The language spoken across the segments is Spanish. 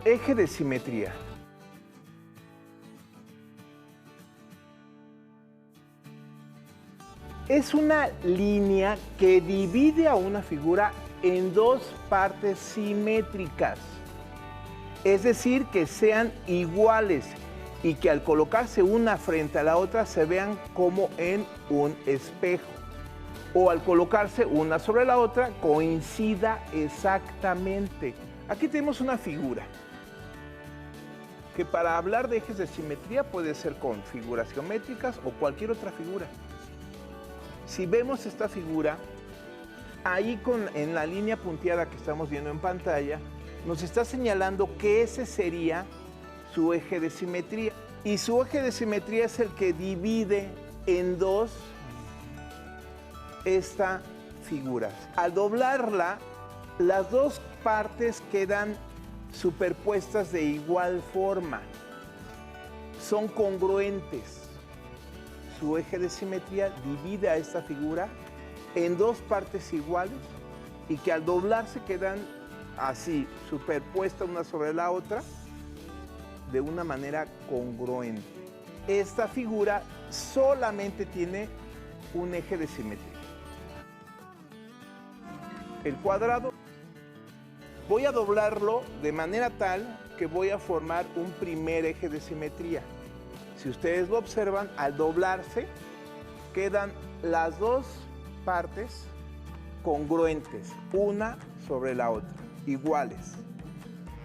Eje de simetría. Es una línea que divide a una figura en dos partes simétricas. Es decir, que sean iguales y que al colocarse una frente a la otra se vean como en un espejo. O al colocarse una sobre la otra coincida exactamente. Aquí tenemos una figura que para hablar de ejes de simetría puede ser con figuras geométricas o cualquier otra figura. Si vemos esta figura, ahí en la línea punteada que estamos viendo en pantalla, nos está señalando que ese sería su eje de simetría. Y su eje de simetría es el que divide en dos esta figura. Al doblarla, las dos partes quedan superpuestas de igual forma. Son congruentes. Su eje de simetría divide a esta figura en dos partes iguales y que al doblarse quedan así, superpuestas una sobre la otra, de una manera congruente. Esta figura solamente tiene un eje de simetría. El cuadrado, voy a doblarlo de manera tal que voy a formar un primer eje de simetría. Si ustedes lo observan, al doblarse quedan las dos partes congruentes, una sobre la otra, iguales.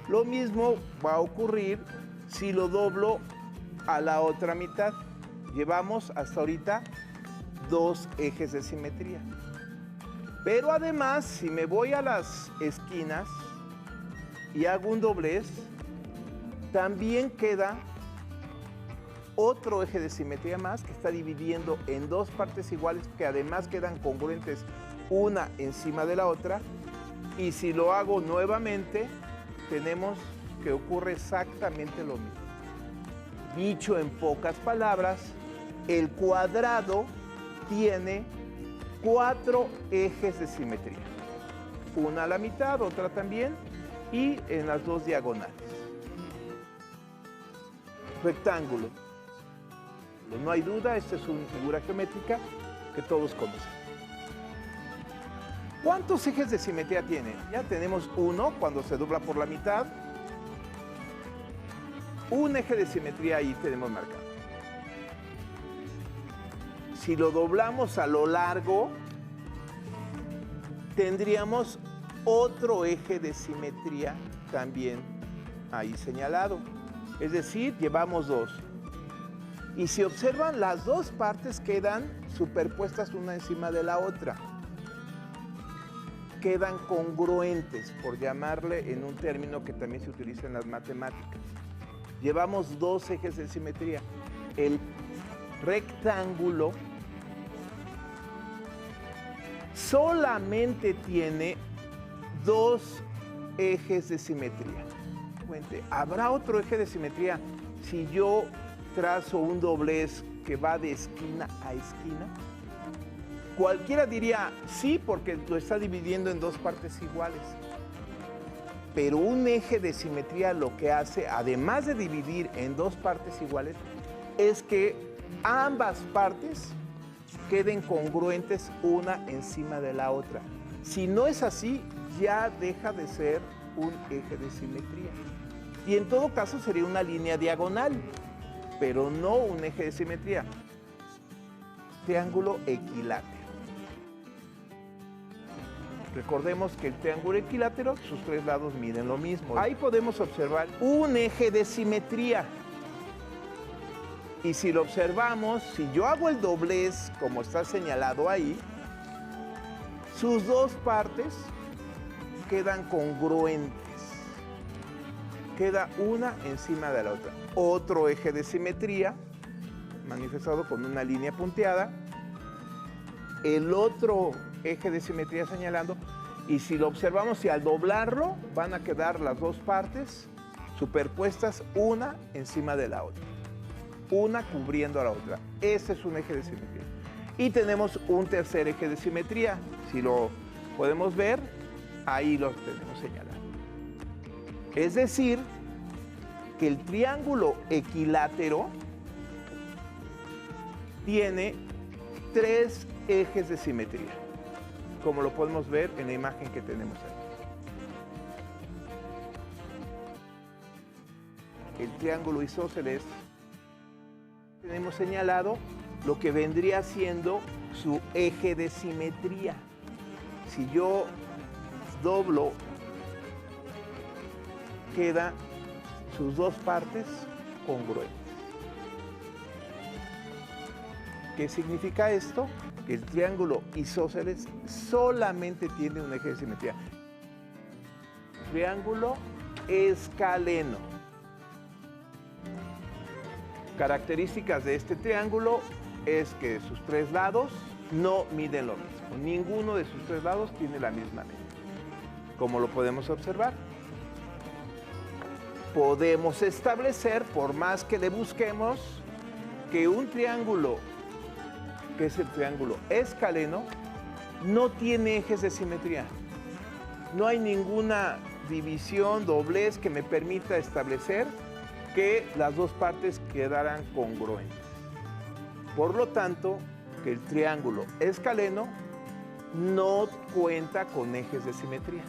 Lo mismo va a ocurrir si lo doblo a la otra mitad. Llevamos hasta ahorita dos ejes de simetría. Pero además, si me voy a las esquinas y hago un doblez, también queda otro eje de simetría más que está dividiendo en dos partes iguales que además quedan congruentes una encima de la otra. Y si lo hago nuevamente, tenemos que ocurre exactamente lo mismo. Dicho en pocas palabras, el cuadrado tiene cuatro ejes de simetría. Una a la mitad, otra también, y en las dos diagonales. Rectángulo. No hay duda, esta es una figura geométrica que todos conocen. ¿Cuántos ejes de simetría tiene? Ya tenemos uno cuando se dobla por la mitad. Un eje de simetría ahí tenemos marcado. Si lo doblamos a lo largo, tendríamos otro eje de simetría también ahí señalado. Es decir, llevamos dos. Y si observan, las dos partes quedan superpuestas una encima de la otra. Quedan congruentes, por llamarle en un término que también se utiliza en las matemáticas. Llevamos dos ejes de simetría. El rectángulo solamente tiene dos ejes de simetría. ¿Habrá otro eje de simetría si yo trazo un doblez que va de esquina a esquina? Cualquiera diría sí, porque lo está dividiendo en dos partes iguales. Pero un eje de simetría lo que hace, además de dividir en dos partes iguales, es que ambas partes queden congruentes una encima de la otra. Si no es así, ya deja de ser un eje de simetría. Y en todo caso sería una línea diagonal, pero no un eje de simetría. Triángulo equilátero. Recordemos que el triángulo equilátero, sus tres lados miden lo mismo. Ahí podemos observar un eje de simetría. Y si lo observamos, si yo hago el doblez como está señalado ahí, sus dos partes quedan congruentes. Queda una encima de la otra. Otro eje de simetría, manifestado con una línea punteada. El otro eje de simetría señalando. Y si lo observamos, si al doblarlo, van a quedar las dos partes superpuestas una encima de la otra. Una cubriendo a la otra. Ese es un eje de simetría. Y tenemos un tercer eje de simetría. Si lo podemos ver, ahí lo tenemos señalado. Es decir, que el triángulo equilátero tiene 3 ejes de simetría, como lo podemos ver en la imagen que tenemos aquí. El triángulo isósceles, tenemos señalado lo que vendría siendo su eje de simetría. Si yo doblo, queda sus dos partes congruentes. ¿Qué significa esto? Que el triángulo isósceles solamente tiene un eje de simetría. Triángulo escaleno. Características de este triángulo es que sus 3 lados no miden lo mismo. Ninguno de sus 3 lados tiene la misma medida. Como lo podemos observar, podemos establecer, por más que le busquemos, que un triángulo, que es el triángulo escaleno, no tiene ejes de simetría. No hay ninguna división, doblez que me permita establecer que las dos partes quedaran congruentes. Por lo tanto, que el triángulo escaleno no cuenta con ejes de simetría.